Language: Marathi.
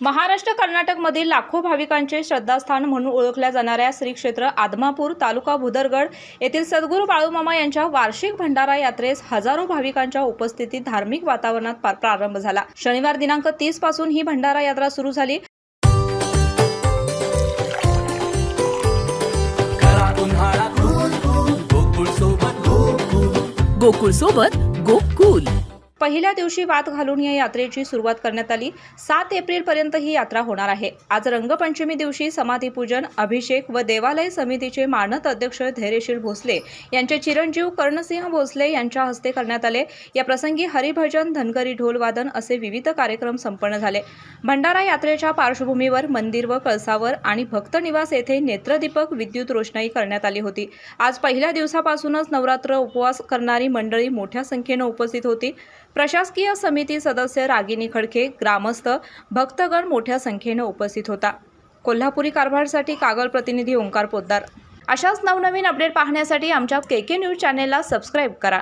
महाराष्ट्र कर्नाटकमधील लाखो भाविकांचे श्रद्धास्थान म्हणून ओळखल्या जाणाऱ्या श्री क्षेत्र आदमापूर तालुका भुदरगड येथील सद्गुरू बाळूमामा यांच्या वार्षिक भंडारा यात्रेस हजारो भाविकांच्या उपस्थितीत धार्मिक वातावरणात प्रारंभ झाला। शनिवार दिनांक 30 पासून ही भंडारा यात्रा सुरू झाली। गोकुळ सोबत गोकुल। पहिल्या दिवशी वात घालून या यात्रेची सुरुवात करण्यात आली। 7 एप्रिल पर्यंत ही यात्रा होणार आहे। आज रंगपंचमी दिवशी समाधी पूजन, अभिषेक व देवालय समितीचे मानद अध्यक्ष धैर्यशील भोसले यांचे चिरंजीव कर्णसिंह भोसले यांच्या हस्ते करण्यात आले। या प्रसंगी हरिभजन, धनगरी, ढोलवादन असे विविध कार्यक्रम संपन्न झाले। भंडारा यात्रेच्या पार्श्वभूमीवर मंदिर व कळसावर आणि भक्त निवास येथे नेत्रदीपक विद्युत रोषणाई करण्यात आली होती। आज पहिल्या दिवसापासूनच नवरात्र उपवास करणारी मंडळी मोठ्या संख्येने उपस्थित होती। प्रशासकीय समिती सदस्य रागिनी खडके, ग्रामस्थ, भक्तगण मोठ्या संख्येने उपस्थित होता। कोल्हापुरी कारभारसाठी कागल प्रतिनिधी ओंकार पोद्दार। अशाच नवनवीन अपडेट पाहण्यासाठी आमच्या KK न्यूज चॅनेलला सबस्क्राइब करा।